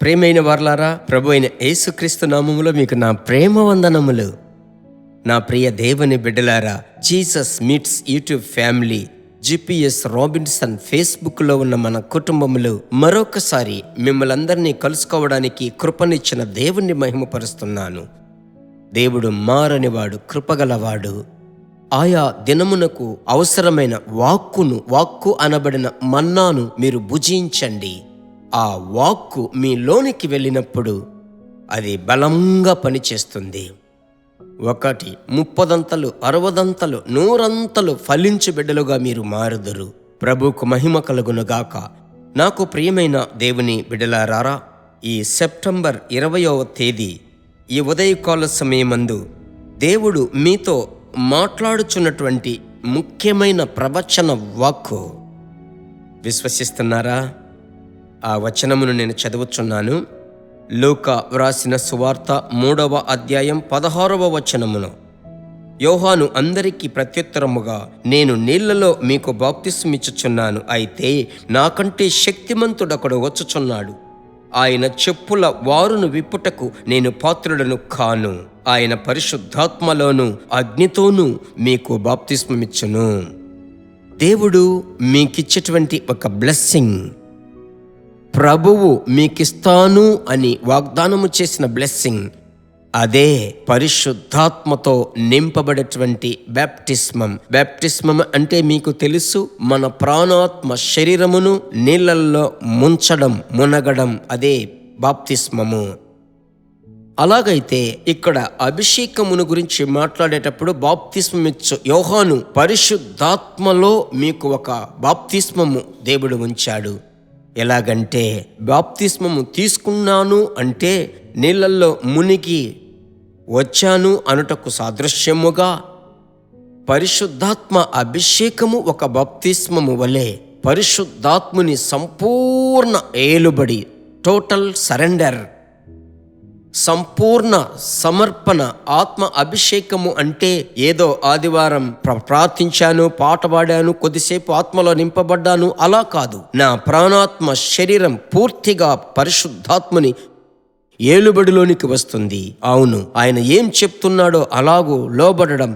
ప్రియమైన వారలారా, ప్రభు అయిన యేసుక్రీస్తు నామములో మీకు నా ప్రేమ వందనములు. నా ప్రియ దేవుని బిడ్డలారా, Jesus meets YouTube family, GPS Robinson ఫేస్బుక్లో ఉన్న మన కుటుంబములు మరొకసారి మిమ్మల్ని అందరినీ కలుసుకోవడానికి కృపనిచ్చిన దేవుణ్ణి మహిమపరుస్తున్నాను. దేవుడు మారనివాడు, కృపగలవాడు. ఆయా దినమునకు అవసరమైన వాక్కు అనబడిన మన్నాను మీరు భుజించండి. ఆ వాక్కు మీలోనికి వెళ్ళినప్పుడు అది బలంగా పనిచేస్తుంది. 1 30 60 100 ఫలించు బిడ్డలుగా మీరు మారుదురు. ప్రభువుకు మహిమ కలుగునుగాక. నాకు ప్రియమైన దేవుని బిడ్డలారా, ఈ సెప్టెంబర్ 20వ తేదీ ఈ ఉదయకాల సమయమందు దేవుడు మీతో మాట్లాడుచున్నటువంటి ముఖ్యమైన ప్రవచన వాక్కు విశ్వసిస్తున్నారా? ఆ వచనమును నేను చదువుచున్నాను. లూకా వ్రాసిన సువార్త 3వ అధ్యాయం 16వ వచనమును. యోహాను అందరికీ ప్రత్యుత్తరముగా, నేను నీళ్లలో మీకు బాప్తిస్మిచ్చుచున్నాను, అయితే నాకంటే శక్తిమంతుడొకడు వచ్చుచున్నాడు. ఆయన చెప్పుల వారును విప్పుటకు నేను పాత్రుడను కాను. ఆయన పరిశుద్ధాత్మలోను అగ్నితోనూ మీకు బాప్తిస్మమిచ్చును. దేవుడు మీకిచ్చేటువంటి ఒక బ్లెస్సింగ్, ప్రభువు మీకిస్తాను అని వాగ్దానము చేసిన బ్లెస్సింగ్, అదే పరిశుద్ధాత్మతో నింపబడేటువంటి బ్యాప్టిస్మం అంటే మీకు తెలుసు, మన ప్రాణాత్మ శరీరమును నీళ్ళల్లో మునగడం, అదే బాప్తిస్మము. అలాగైతే ఇక్కడ అభిషేకమును గురించి మాట్లాడేటప్పుడు బాప్తిస్మమిచ్చు యోహాను పరిశుద్ధాత్మలో మీకు ఒక బాప్తిస్మము దేవుడు ఉంచాడు. ఎలాగంటే, బాప్తిస్మము తీసుకున్నాను అంటే నీళ్ళల్లో మునిగి వచ్చాను అనుటకు సాదృశ్యముగా పరిశుద్ధాత్మ అభిషేకము ఒక బాప్తిస్మము వలె పరిశుద్ధాత్ముని సంపూర్ణ ఏలుబడి, టోటల్ సరెండర్, సంపూర్ణ సమర్పణ. ఆత్మ అభిషేకము అంటే ఏదో ఆదివారం ప్రార్థించాను, పాట పాడాను, కొద్దిసేపు ఆత్మలో నింపబడ్డాను, అలా కాదు. నా ప్రాణాత్మ శరీరం పూర్తిగా పరిశుద్ధాత్మని ఏలుబడిలోనికి వస్తుంది. అవును, ఆయన ఏం చెప్తున్నాడో అలాగూ లోబడడం,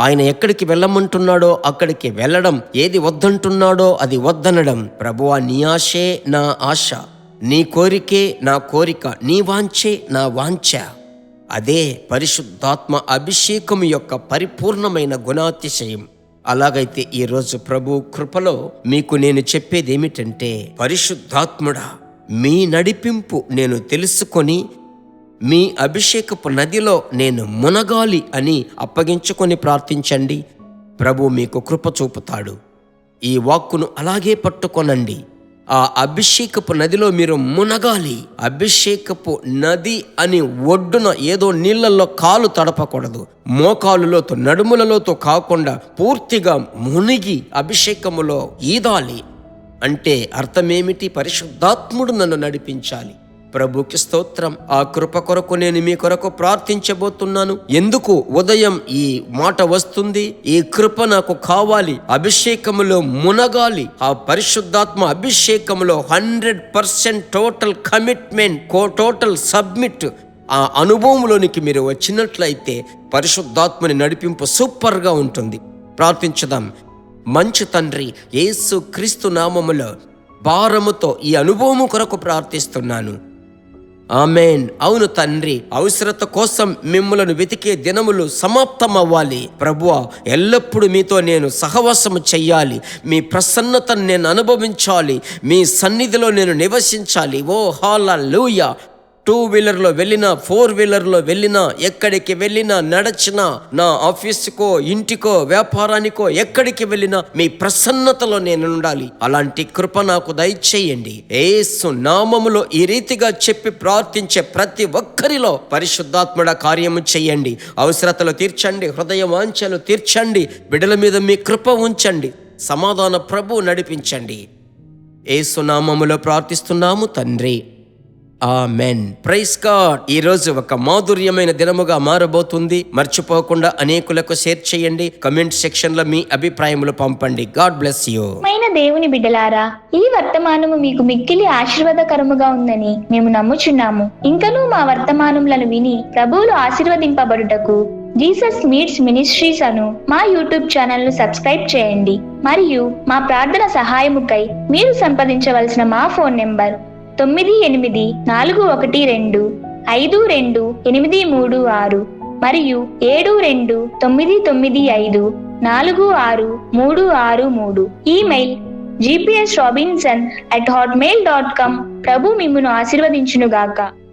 ఆయన ఎక్కడికి వెళ్ళమంటున్నాడో అక్కడికి వెళ్ళడం, ఏది వద్దంటున్నాడో అది వద్దనడం. ప్రభువా, నీ ఆశే నా ఆశ, నీ కోరికే నా కోరిక, నీ వాంఛే నా వాంఛ. అదే పరిశుద్ధాత్మ అభిషేకం యొక్క పరిపూర్ణమైన గుణాతిశయం. అలాగైతే ఈరోజు ప్రభు కృపలో మీకు నేను చెప్పేది ఏమిటంటే, పరిశుద్ధాత్ముడా, మీ నడిపింపు నేను తెలుసుకొని మీ అభిషేకపు నదిలో నేను మునగాలి అని అప్పగించుకొని ప్రార్థించండి. ప్రభు మీకు కృప చూపుతాడు. ఈ వాక్కును అలాగే పట్టుకొనండి. ఆ అభిషేకపు నదిలో మీరు మునగాలి. అభిషేకపు నది అని ఒడ్డున ఏదో నీళ్లలో కాలు తడపకూడదు. మోకాలులోతో నడుములలోతో కాకుండా పూర్తిగా మునిగి అభిషేకములో ఈదాలి. అంటే అర్థమేమిటి? పరిశుద్ధాత్ముడు నన్ను నడిపించాలి. ప్రభుకి స్తోత్రం. ఆ కృప కొరకు నేను మీ కొరకు ప్రార్థించబోతున్నాను. ఎందుకు ఉదయం ఈ మాట వస్తుంది? ఈ కృప నాకు కావాలి. అభిషేకములో మునగాలి. ఆ పరిశుద్ధాత్మ అభిషేకములో 100% టోటల్ కమిట్మెంట్, టోటల్ సబ్మిట్. ఆ అనుభవంలోనికి మీరు వచ్చినట్లయితే పరిశుద్ధాత్మని నడిపింపు సూపర్గా ఉంటుంది. ప్రార్థించుదాం. మంచి తండ్రి, యేసు క్రీస్తు నామములో భారముతో ఈ అనుభవము కొరకు ప్రార్థిస్తున్నాను. ఆమేన్. అవును తండ్రి, అవసరత కోసం మిమ్మలను వెతికే దినములు సమాప్తమవ్వాలి. ప్రభువా, ఎల్లప్పుడూ మీతో నేను సహవాసము చెయ్యాలి. మీ ప్రసన్నతను నేను అనుభవించాలి. మీ సన్నిధిలో నేను నివసించాలి. ఓ హల్లెలూయా. 2 వీలర్లో వెళ్ళినా, 4 వీలర్లో వెళ్ళినా, ఎక్కడికి వెళ్ళినా, నడచినా, నా ఆఫీసుకో, ఇంటికో, వ్యాపారానికో ఎక్కడికి వెళ్ళినా మీ ప్రసన్నతలో నేను ఉండాలి. అలాంటి కృప నాకు దయచేయండి. యేసు నామములో ఈ రీతిగా చెప్పి ప్రార్థించే ప్రతి ఒక్కరిలో పరిశుద్ధాత్ముడ కార్యము చెయ్యండి. అవసరతలు తీర్చండి, హృదయ వాంఛలు తీర్చండి. బిడ్డల మీద మీ కృప ఉంచండి. సమాధాన ప్రభు నడిపించండి. యేసు నామములో ప్రార్థిస్తున్నాము తండ్రి, ఆమెన్. Praise God. ఈ రోజు ఒక మాధుర్యమైన దినముగా మారబోతుంది. మర్చిపోకుండా అనేకులకు షేర్ చేయండి. కమెంట్ సెక్షన్ లో మీ అభిప్రాయములు పంపండి. God bless you. దేవుని బిడ్డలారా, ఈ వర్తమానము మీకు మిక్కిలి ఆశీర్వాదకరముగా ఉందని మేము నమ్ముచున్నాము. ఇంకనూ మా వర్తమానములను విని ప్రభువులు ఆశీర్వదింపబడుటకు జీసస్ మీట్స్ మినిస్ట్రీస్ అను మా యూట్యూబ్ ఛానల్ ను సబ్స్క్రైబ్ చేయండి. మరియు మా ప్రార్థన సహాయముకై మీరు సంప్రదించవలసిన మా ఫోన్ నెంబర్ 9842525836 మరియు 7299546363. Email gpsrobinson@hotmail.com. ప్రభు మిమ్మును ఆశీర్వదించునుగాక.